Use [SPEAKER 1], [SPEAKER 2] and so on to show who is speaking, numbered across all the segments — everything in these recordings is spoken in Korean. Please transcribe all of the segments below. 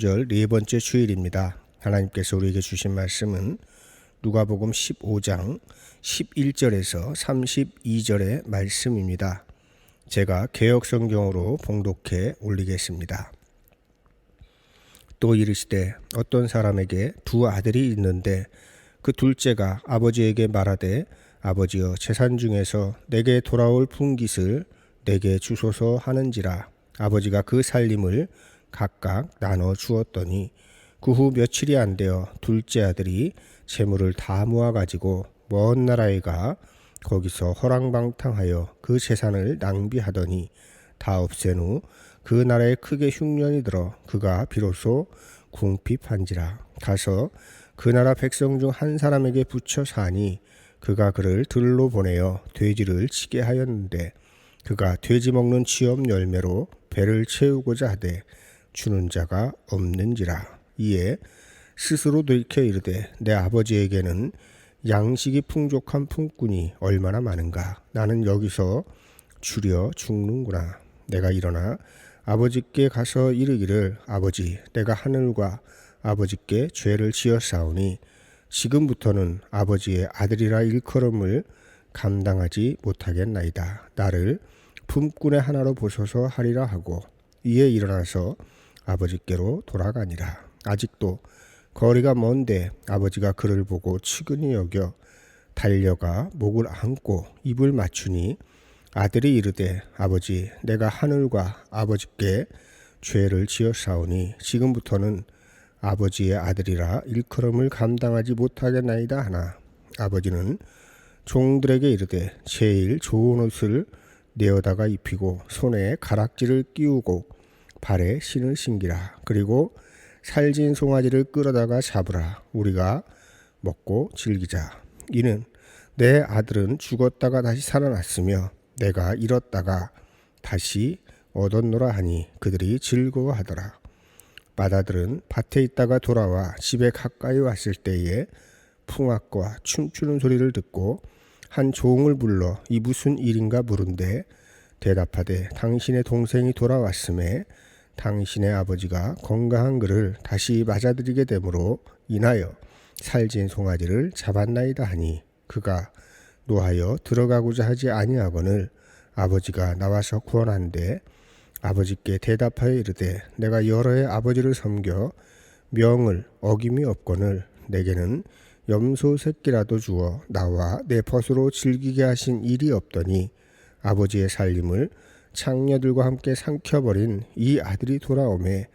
[SPEAKER 1] 절 네 번째 주일입니다. 하나님께서 우리에게 주신 말씀은 누가복음 15장 11절에서 32절의 말씀입니다. 제가 개역성경으로 봉독해 올리겠습니다. 또 이르시되 어떤 사람에게 두 아들이 있는데 그 둘째가 아버지에게 말하되 아버지여 재산 중에서 내게 돌아올 분깃을 내게 주소서 하는지라. 아버지가 그 살림을 각각 나눠 주었더니 그 후 며칠이 안 되어 둘째 아들이 재물을 다 모아 가지고 먼 나라에 가 거기서 허랑방탕하여 그 재산을 낭비하더니 다 없앤 후 그 나라에 크게 흉년이 들어 그가 비로소 궁핍한지라. 가서 그 나라 백성 중 한 사람에게 붙여 사니 그가 그를 들로 보내어 돼지를 치게 하였는데 그가 돼지 먹는 취업 열매로 배를 채우고자 하되 주는 자가 없는지라. 이에 스스로 들켜 이르되 내 아버지에게는 양식이 풍족한 품꾼이 얼마나 많은가. 나는 여기서 주려 죽는구나. 내가 일어나 아버지께 가서 이르기를 아버지 내가 하늘과 아버지께 죄를 지었사오니 지금부터는 아버지의 아들이라 일컬음을 감당하지 못하겠나이다. 나를 품꾼의 하나로 보소서 하리라 하고 이에 일어나서 아버지께로 돌아가니라. 아직도 거리가 먼데 아버지가 그를 보고 측은히 여겨 달려가 목을 안고 입을 맞추니 아들이 이르되 아버지 내가 하늘과 아버지께 죄를 지었사오니 지금부터는 아버지의 아들이라 일컬음을 감당하지 못하겠나이다 하나 아버지는 종들에게 이르되 제일 좋은 옷을 내어다가 입히고 손에 가락지를 끼우고 발에 신을 신기라. 그리고 살진 송아지를 끌어다가 잡으라. 우리가 먹고 즐기자. 이는 내 아들은 죽었다가 다시 살아났으며 내가 잃었다가 다시 얻었노라 하니 그들이 즐거워하더라. 맏아들은 밭에 있다가 돌아와 집에 가까이 왔을 때에 풍악과 춤추는 소리를 듣고 한 종을 불러 이 무슨 일인가 물은데 대답하되 당신의 동생이 돌아왔음에 당신의 아버지가 건강한 그를 다시 맞아들이게 되므로 인하여 살진 송아지를 잡았나이다 하니 그가 노하여 들어가고자 하지 아니하거늘 아버지가 나와서 구원한데 아버지께 대답하여 이르되 내가 여러 해 아버지를 섬겨 명을 어김이 없거늘 내게는 염소 새끼라도 주어 나와 내 벗으로 즐기게 하신 일이 없더니 아버지의 살림을 창녀들과 함께 삼켜버린 이 아들이 돌아오매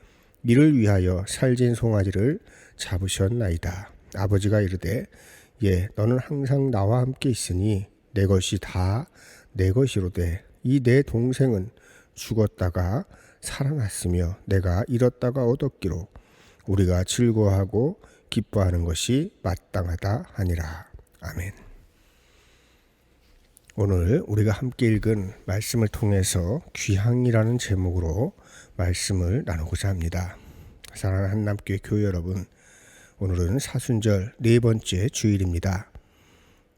[SPEAKER 1] 이를 위하여 살진 송아지를 잡으셨나이다. 아버지가 이르되 예 너는 항상 나와 함께 있으니 내 것이 다 내 것이로되 이 내 동생은 죽었다가 살아났으며 내가 잃었다가 얻었기로 우리가 즐거워하고 기뻐하는 것이 마땅하다 하니라. 아멘. 오늘 우리가 함께 읽은 말씀을 통해서 귀향이라는 제목으로 말씀을 나누고자 합니다. 사랑하는 한남교회 교회 여러분, 오늘은 사순절 네 번째 주일입니다.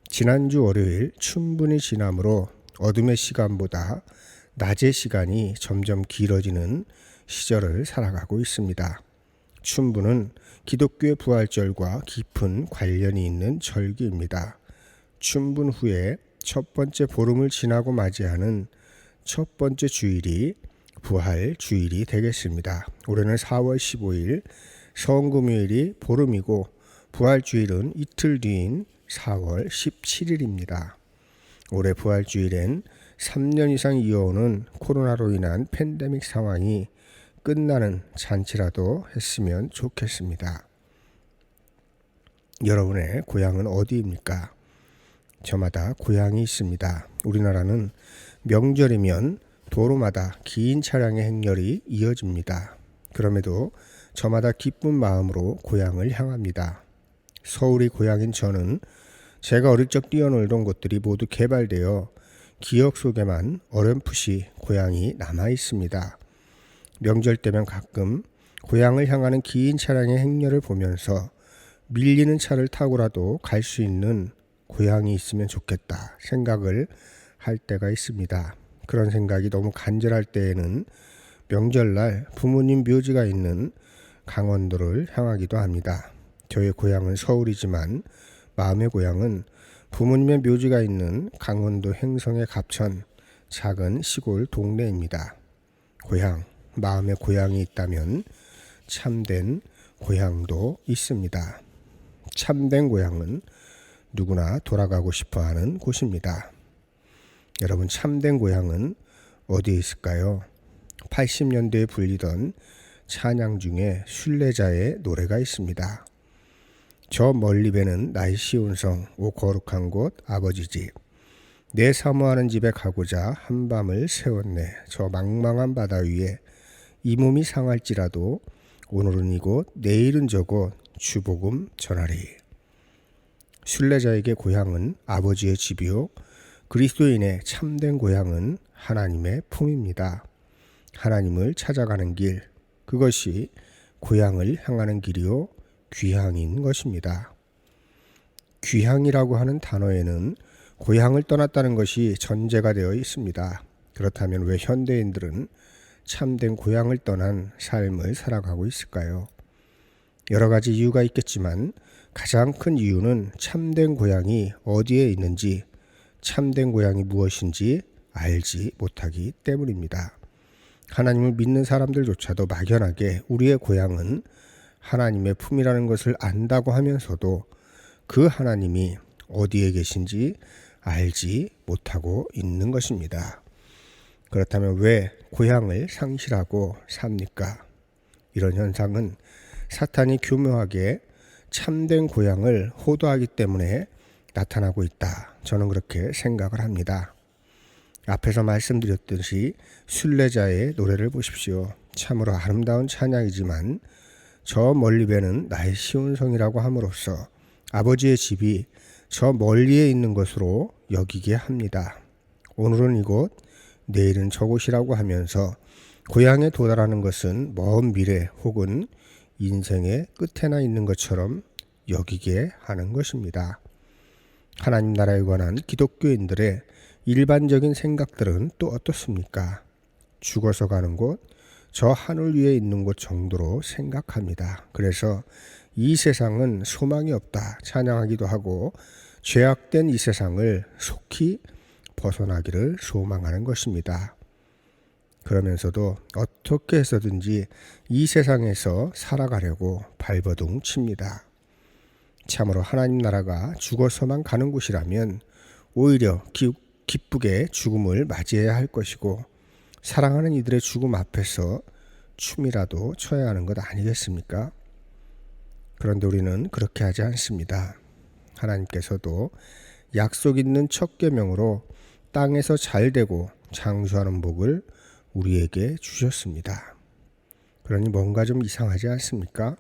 [SPEAKER 1] 지난주 월요일 춘분이 지나므로 어둠의 시간보다 낮의 시간이 점점 길어지는 시절을 살아가고 있습니다. 춘분은 기독교의 부활절과 깊은 관련이 있는 절기입니다. 춘분 후에 첫 번째 보름을 지나고 맞이하는 첫 번째 주일이 부활 주일이 되겠습니다. 올해는 4월 15일 성금요일이 보름이고 부활 주일은 이틀 뒤인 4월 17일입니다. 올해 부활 주일엔 3년 이상 이어오는 코로나로 인한 팬데믹 상황이 끝나는 잔치라도 했으면 좋겠습니다. 여러분의 고향은 어디입니까? 저마다 고향이 있습니다. 우리나라는 명절이면 도로마다 긴 차량의 행렬이 이어집니다. 그럼에도 저마다 기쁜 마음으로 고향을 향합니다. 서울이 고향인 저는 제가 어릴 적 뛰어놀던 곳들이 모두 개발되어 기억 속에만 어렴풋이 고향이 남아 있습니다. 명절 때면 가끔 고향을 향하는 긴 차량의 행렬을 보면서 밀리는 차를 타고라도 갈 수 있는 고향이 있으면 좋겠다 생각을 할 때가 있습니다. 그런 생각이 너무 간절할 때에는 명절날 부모님 묘지가 있는 강원도를 향하기도 합니다. 저의 고향은 서울이지만 마음의 고향은 부모님의 묘지가 있는 강원도 횡성의 갑천 작은 시골 동네입니다. 고향, 마음의 고향이 있다면 참된 고향도 있습니다. 참된 고향은 누구나 돌아가고 싶어하는 곳입니다. 여러분, 참된 고향은 어디에 있을까요? 80년대에 불리던 찬양 중에 순례자의 노래가 있습니다. 저 멀리 배는 나의 시온성, 오 거룩한 곳 아버지 집. 내 사모하는 집에 가고자 한밤을 새웠네. 저 망망한 바다 위에 이 몸이 상할지라도 오늘은 이곳 내일은 저곳 주복음 전하리. 순례자에게 고향은 아버지의 집이요, 그리스도인의 참된 고향은 하나님의 품입니다. 하나님을 찾아가는 길, 그것이 고향을 향하는 길이요 귀향인 것입니다. 귀향이라고 하는 단어에는 고향을 떠났다는 것이 전제가 되어 있습니다. 그렇다면 왜 현대인들은 참된 고향을 떠난 삶을 살아가고 있을까요? 여러 가지 이유가 있겠지만 가장 큰 이유는 참된 고향이 어디에 있는지, 참된 고향이 무엇인지 알지 못하기 때문입니다. 하나님을 믿는 사람들조차도 막연하게 우리의 고향은 하나님의 품이라는 것을 안다고 하면서도 그 하나님이 어디에 계신지 알지 못하고 있는 것입니다. 그렇다면 왜 고향을 상실하고 삽니까? 이런 현상은 사탄이 교묘하게 참된 고향을 호도하기 때문에 나타나고 있다. 저는 그렇게 생각을 합니다. 앞에서 말씀드렸듯이 순례자의 노래를 보십시오. 참으로 아름다운 찬양이지만 저 멀리 배는 나의 시온성이라고 함으로써 아버지의 집이 저 멀리에 있는 것으로 여기게 합니다. 오늘은 이곳, 내일은 저곳이라고 하면서 고향에 도달하는 것은 먼 미래 혹은 인생의 끝에나 있는 것처럼 여기게 하는 것입니다. 하나님 나라에 관한 기독교인들의 일반적인 생각들은 또 어떻습니까? 죽어서 가는 곳, 저 하늘 위에 있는 곳 정도로 생각합니다. 그래서 이 세상은 소망이 없다 찬양하기도 하고 죄악된 이 세상을 속히 벗어나기를 소망하는 것입니다. 그러면서도 어떻게 해서든지 이 세상에서 살아가려고 발버둥 칩니다. 참으로 하나님 나라가 죽어서만 가는 곳이라면 오히려 기쁘게 죽음을 맞이해야 할 것이고 사랑하는 이들의 죽음 앞에서 춤이라도 춰야 하는 것 아니겠습니까? 그런데 우리는 그렇게 하지 않습니다. 하나님께서도 약속 있는 첫 계명으로 땅에서 잘되고 장수하는 복을 우리에게 주셨습니다. 그러니 뭔가 좀 이상하지 않습니까?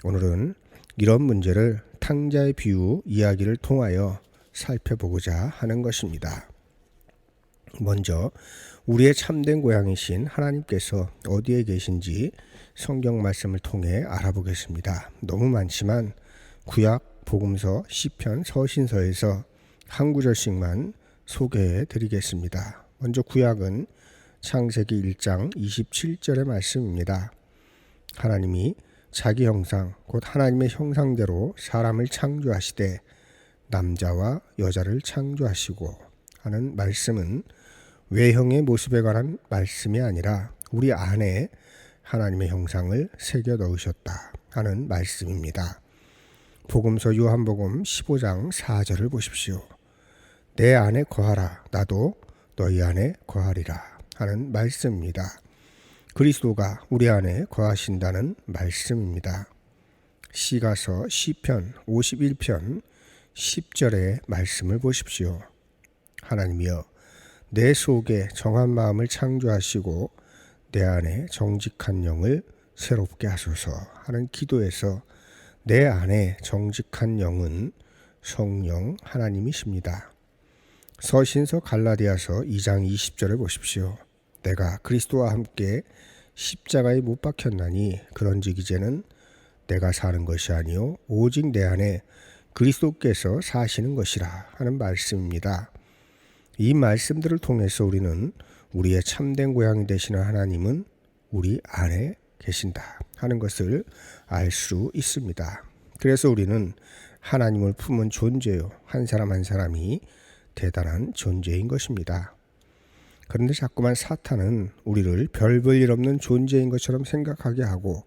[SPEAKER 1] 오늘은 이런 문제를 탕자의 비유 이야기를 통하여 살펴보고자 하는 것입니다. 먼저 우리의 참된 고향이신 하나님께서 어디에 계신지 성경 말씀을 통해 알아보겠습니다. 너무 많지만 구약, 복음서, 시편, 서신서에서 한 구절씩만 소개해 드리겠습니다. 먼저 구약은 창세기 1장 27절의 말씀입니다. 하나님이 자기 형상 곧 하나님의 형상대로 사람을 창조하시되 남자와 여자를 창조하시고 하는 말씀은 외형의 모습에 관한 말씀이 아니라 우리 안에 하나님의 형상을 새겨 넣으셨다 하는 말씀입니다. 복음서 요한복음 15장 4절을 보십시오. 내 안에 거하라 나도 너희 안에 거하리라 하는 말씀입니다. 그리스도가 우리 안에 거하신다는 말씀입니다. 시가서 시편 51편 10절의 말씀을 보십시오. 하나님이여 내 속에 정한 마음을 창조하시고 내 안에 정직한 영을 새롭게 하소서 하는 기도에서 내 안에 정직한 영은 성령 하나님이십니다. 서신서 갈라디아서 2장 20절을 보십시오. 내가 그리스도와 함께 십자가에 못 박혔나니 그런즉 이제는 내가 사는 것이 아니요 오직 내 안에 그리스도께서 사시는 것이라 하는 말씀입니다. 이 말씀들을 통해서 우리는 우리의 참된 고향이 되시는 하나님은 우리 안에 계신다 하는 것을 알 수 있습니다. 그래서 우리는 하나님을 품은 존재요, 한 사람 한 사람이 대단한 존재인 것입니다. 그런데 자꾸만 사탄은 우리를 별 볼 일 없는 존재인 것처럼 생각하게 하고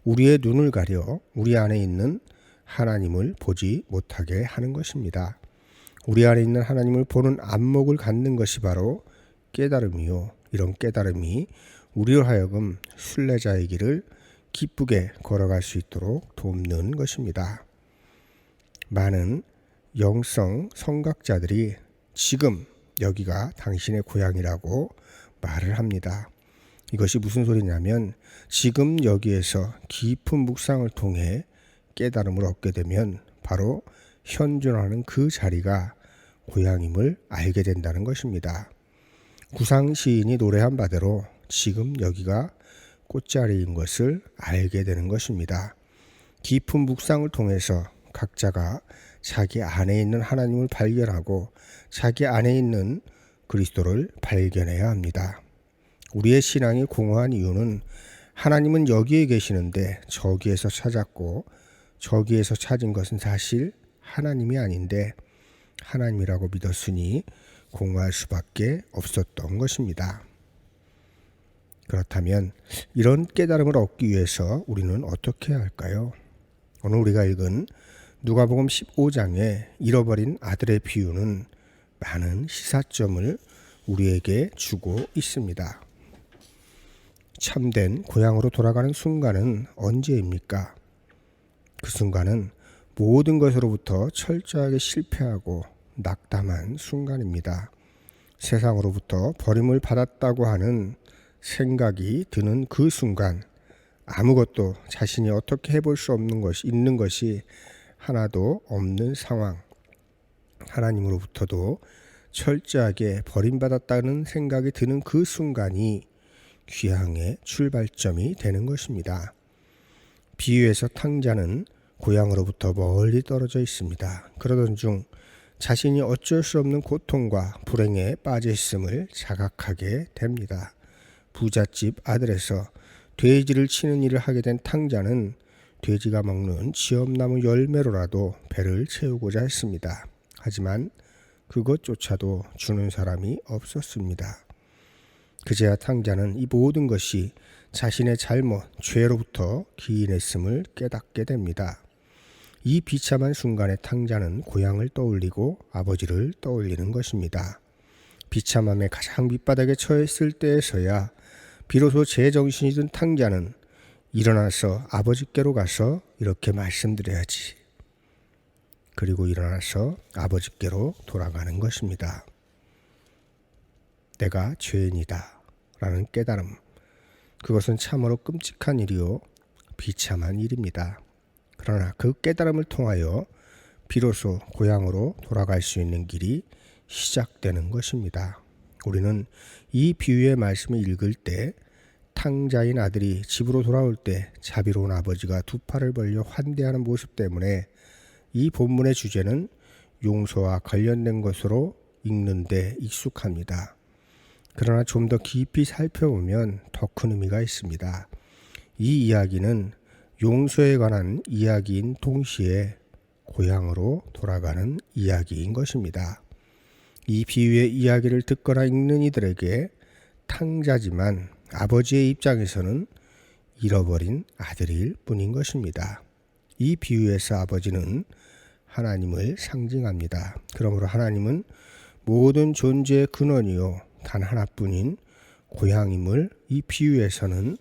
[SPEAKER 1] 우리의 눈을 가려 우리 안에 있는 하나님을 보지 못하게 하는 것입니다. 우리 안에 있는 하나님을 보는 안목을 갖는 것이 바로 깨달음이요, 이런 깨달음이 우리로 하여금 순례자의 길을 기쁘게 걸어갈 수 있도록 돕는 것입니다. 많은 영성 성각자들이 지금 여기가 당신의 고향이라고 말을 합니다. 이것이 무슨 소리냐면 지금 여기에서 깊은 묵상을 통해 깨달음을 얻게 되면 바로 현존하는 그 자리가 고향임을 알게 된다는 것입니다. 구상 시인이 노래한 바대로 지금 여기가 꽃자리인 것을 알게 되는 것입니다. 깊은 묵상을 통해서 각자가 자기 안에 있는 하나님을 발견하고 자기 안에 있는 그리스도를 발견해야 합니다. 우리의 신앙이 공허한 이유는 하나님은 여기에 계시는데 저기에서 찾았고 저기에서 찾은 것은 사실 하나님이 아닌데 하나님이라고 믿었으니 공허할 수밖에 없었던 것입니다. 그렇다면 이런 깨달음을 얻기 위해서 우리는 어떻게 해야 할까요? 오늘 우리가 읽은 누가복음 15장의 잃어버린 아들의 비유는 많은 시사점을 우리에게 주고 있습니다. 참된 고향으로 돌아가는 순간은 언제입니까? 그 순간은 모든 것으로부터 철저하게 실패하고 낙담한 순간입니다. 세상으로부터 버림을 받았다고 하는 생각이 드는 그 순간, 아무것도 자신이 어떻게 해볼 수 없는 것이 있는 것이 하나도 없는 상황, 하나님으로부터도 철저하게 버림받았다는 생각이 드는 그 순간이 귀향의 출발점이 되는 것입니다. 비유에서 탕자는 고향으로부터 멀리 떨어져 있습니다. 그러던 중 자신이 어쩔 수 없는 고통과 불행에 빠져 있음을 자각하게 됩니다. 부잣집 아들에서 돼지를 치는 일을 하게 된 탕자는 돼지가 먹는 지엄나무 열매로라도 배를 채우고자 했습니다. 하지만 그것조차도 주는 사람이 없었습니다. 그제야 탕자는 이 모든 것이 자신의 잘못, 죄로부터 기인했음을 깨닫게 됩니다. 이 비참한 순간에 탕자는 고향을 떠올리고 아버지를 떠올리는 것입니다. 비참함의 가장 밑바닥에 처했을 때에서야 비로소 제정신이 든 탕자는 일어나서 아버지께로 가서 이렇게 말씀드려야지. 그리고 일어나서 아버지께로 돌아가는 것입니다. 내가 죄인이다 라는 깨달음, 그것은 참으로 끔찍한 일이요 비참한 일입니다. 그러나 그 깨달음을 통하여 비로소 고향으로 돌아갈 수 있는 길이 시작되는 것입니다. 우리는 이 비유의 말씀을 읽을 때 탕자인 아들이 집으로 돌아올 때 자비로운 아버지가 두 팔을 벌려 환대하는 모습 때문에 이 본문의 주제는 용서와 관련된 것으로 읽는데 익숙합니다. 그러나 좀 더 깊이 살펴보면 더 큰 의미가 있습니다. 이 이야기는 용서에 관한 이야기인 동시에 고향으로 돌아가는 이야기인 것입니다. 이 비유의 이야기를 듣거나 읽는 이들에게 탕자지만 아버지의 입장에서는 잃어버린 아들일 뿐인 것입니다. 이 비유에서 아버지는 하나님을 상징합니다. 그러므로 하나님은 모든 존재의 근원이요 단 하나뿐인 고향임을 이 비유에서는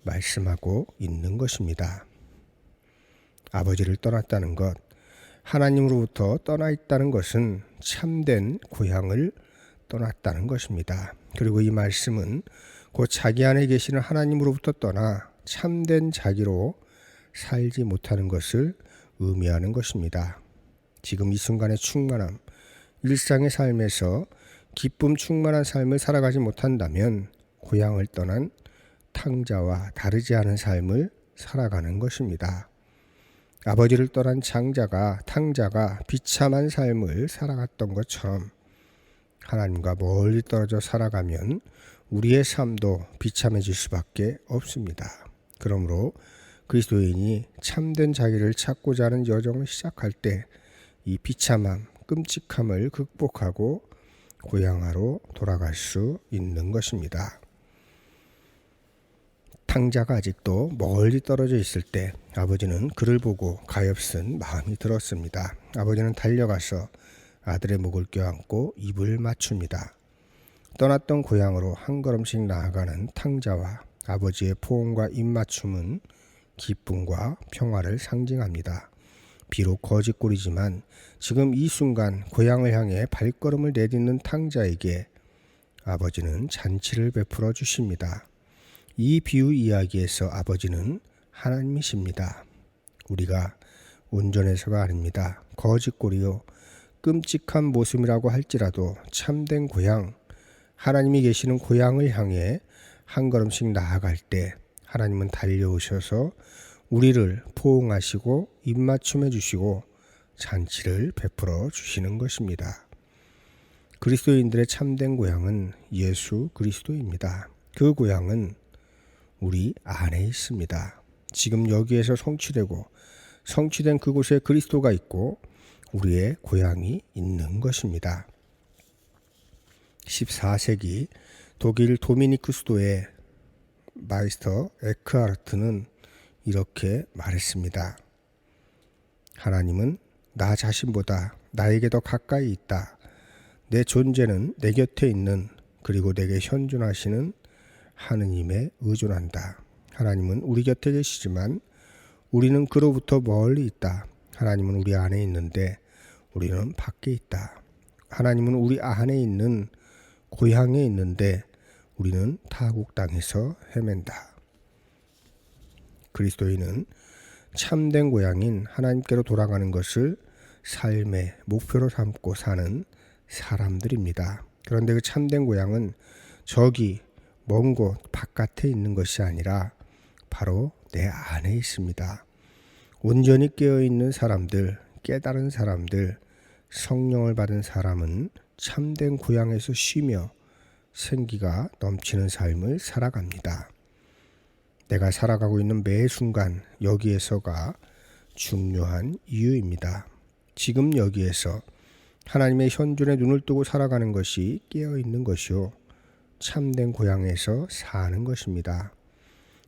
[SPEAKER 1] 말씀하고 있는 것입니다. 아버지를 떠났다는 것, 하나님으로부터 떠나 있다는 것은 참된 고향을 떠났다는 것입니다. 그리고 이 말씀은 곧 자기 안에 계시는 하나님으로부터 떠나 참된 자기로 살지 못하는 것을 의미하는 것입니다. 지금 이 순간의 충만함, 일상의 삶에서 기쁨 충만한 삶을 살아가지 못한다면 고향을 떠난 탕자와 다르지 않은 삶을 살아가는 것입니다. 아버지를 떠난 탕자가 비참한 삶을 살아갔던 것처럼 하나님과 멀리 떨어져 살아가면 우리의 삶도 비참해질 수밖에 없습니다. 그러므로 그리스도인이 참된 자기를 찾고자 하는 여정을 시작할 때 이 비참함, 끔찍함을 극복하고 고향으로 돌아갈 수 있는 것입니다. 탕자가 아직도 멀리 떨어져 있을 때 아버지는 그를 보고 가엾은 마음이 들었습니다. 아버지는 달려가서 아들의 목을 껴안고 입을 맞춥니다. 떠났던 고향으로 한 걸음씩 나아가는 탕자와 아버지의 포옹과 입맞춤은 기쁨과 평화를 상징합니다. 비록 거짓골이지만 지금 이 순간 고향을 향해 발걸음을 내딛는 탕자에게 아버지는 잔치를 베풀어 주십니다. 이 비유 이야기에서 아버지는 하나님이십니다. 우리가 온전해서가 아닙니다. 거짓골이요 끔찍한 모습이라고 할지라도 참된 고향, 하나님이 계시는 고향을 향해 한 걸음씩 나아갈 때 하나님은 달려오셔서 우리를 포옹하시고 입맞춤해 주시고 잔치를 베풀어 주시는 것입니다. 그리스도인들의 참된 고향은 예수 그리스도입니다. 그 고향은 우리 안에 있습니다. 지금 여기에서 성취된 그곳에 그리스도가 있고 우리의 고향이 있는 것입니다. 14세기 독일 도미니크 수도의 마이스터 에크하르트는 이렇게 말했습니다. 하나님은 나 자신보다 나에게 더 가까이 있다. 내 존재는 내 곁에 있는 그리고 내게 현존하시는 하느님에 의존한다. 하나님은 우리 곁에 계시지만 우리는 그로부터 멀리 있다. 하나님은 우리 안에 있는데 우리는 밖에 있다. 하나님은 우리 안에 있는 고향에 있는데 우리는 타국 땅에서 헤맨다. 그리스도인은 참된 고향인 하나님께로 돌아가는 것을 삶의 목표로 삼고 사는 사람들입니다. 그런데 그 참된 고향은 저기 먼 곳 바깥에 있는 것이 아니라 바로 내 안에 있습니다. 온전히 깨어있는 사람들, 깨달은 사람들, 성령을 받은 사람은 참된 고향에서 쉬며 생기가 넘치는 삶을 살아갑니다. 내가 살아가고 있는 매 순간 여기에서가 중요한 이유입니다. 지금 여기에서 하나님의 현존에 눈을 뜨고 살아가는 것이 깨어있는 것이요 참된 고향에서 사는 것입니다.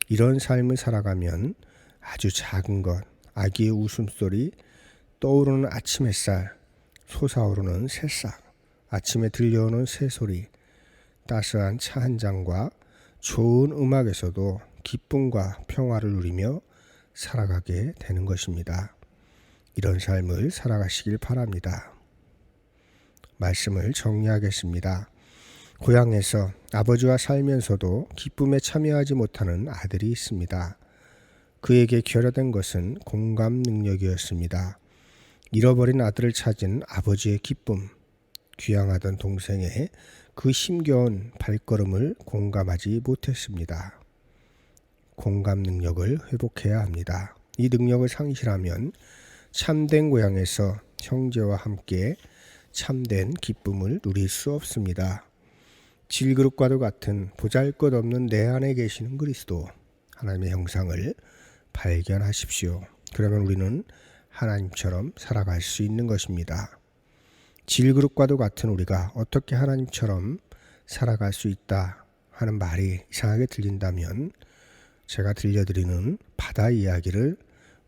[SPEAKER 1] 이런 삶을 살아가면 아주 작은 것, 아기의 웃음소리, 떠오르는 아침 햇살, 솟아오르는 새싹, 아침에 들려오는 새소리, 따스한 차 한 잔과 좋은 음악에서도 기쁨과 평화를 누리며 살아가게 되는 것입니다. 이런 삶을 살아가시길 바랍니다. 말씀을 정리하겠습니다. 고향에서 아버지와 살면서도 기쁨에 참여하지 못하는 아들이 있습니다. 그에게 결여된 것은 공감 능력이었습니다. 잃어버린 아들을 찾은 아버지의 기쁨, 귀향하던 동생의 그 힘겨운 발걸음을 공감하지 못했습니다. 공감 능력을 회복해야 합니다. 이 능력을 상실하면 참된 고향에서 형제와 함께 참된 기쁨을 누릴 수 없습니다. 질그릇과도 같은 보잘것없는 내 안에 계시는 그리스도, 하나님의 형상을 발견하십시오. 그러면 우리는 하나님처럼 살아갈 수 있는 것입니다. 질그릇과도 같은 우리가 어떻게 하나님처럼 살아갈 수 있다 하는 말이 이상하게 들린다면 제가 들려드리는 바다 이야기를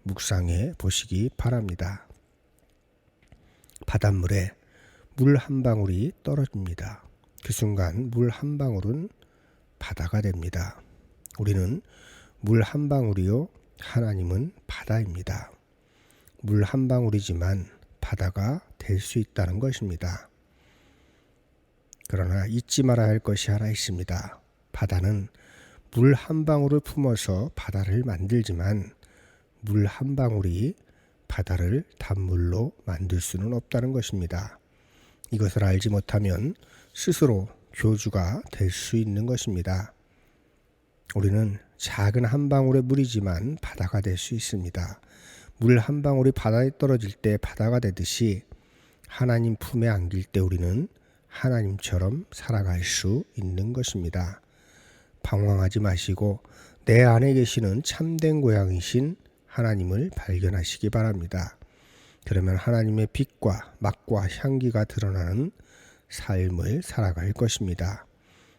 [SPEAKER 1] 묵상해 보시기 바랍니다. 바닷물에 물 한 방울이 떨어집니다. 그 순간 물 한 방울은 바다가 됩니다. 우리는 물 한 방울이요 하나님은 바다입니다. 물 한 방울이지만 바다가 될 수 있다는 것입니다. 그러나 잊지 말아야 할 것이 하나 있습니다. 바다는 물 한 방울을 품어서 바다를 만들지만 물 한 방울이 바다를 단물로 만들 수는 없다는 것입니다. 이것을 알지 못하면 스스로 교주가 될 수 있는 것입니다. 우리는 작은 한 방울의 물이지만 바다가 될 수 있습니다. 물 한 방울이 바다에 떨어질 때 바다가 되듯이 하나님 품에 안길 때 우리는 하나님처럼 살아갈 수 있는 것입니다. 방황하지 마시고 내 안에 계시는 참된 고향이신 하나님을 발견하시기 바랍니다. 그러면 하나님의 빛과 맛과 향기가 드러나는 삶을 살아갈 것입니다.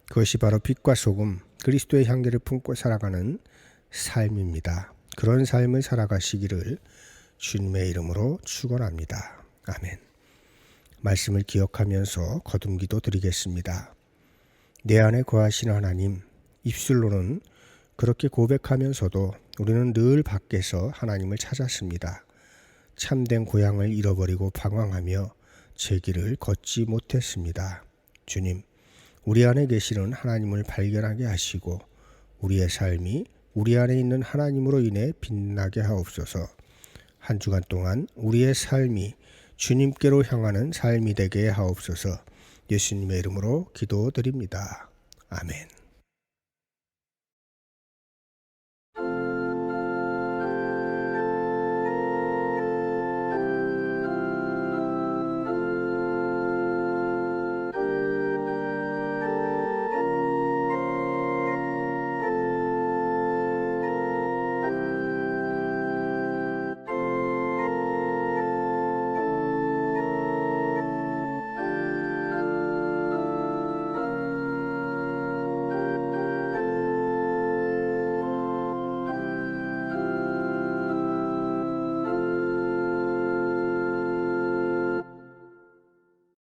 [SPEAKER 1] 그것이 바로 빛과 소금, 그리스도의 향기를 품고 살아가는 삶입니다. 그런 삶을 살아가시기를 주님의 이름으로 축원합니다. 아멘. 말씀을 기억하면서 거듭기도 드리겠습니다. 내 안에 거하시는 하나님, 입술로는 그렇게 고백하면서도 우리는 늘 밖에서 하나님을 찾았습니다. 참된 고향을 잃어버리고 방황하며 제 길을 걷지 못했습니다. 주님, 우리 안에 계시는 하나님을 발견하게 하시고 우리의 삶이 우리 안에 있는 하나님으로 인해 빛나게 하옵소서. 한 주간 동안 우리의 삶이 주님께로 향하는 삶이 되게 하옵소서. 예수님의 이름으로 기도드립니다. 아멘.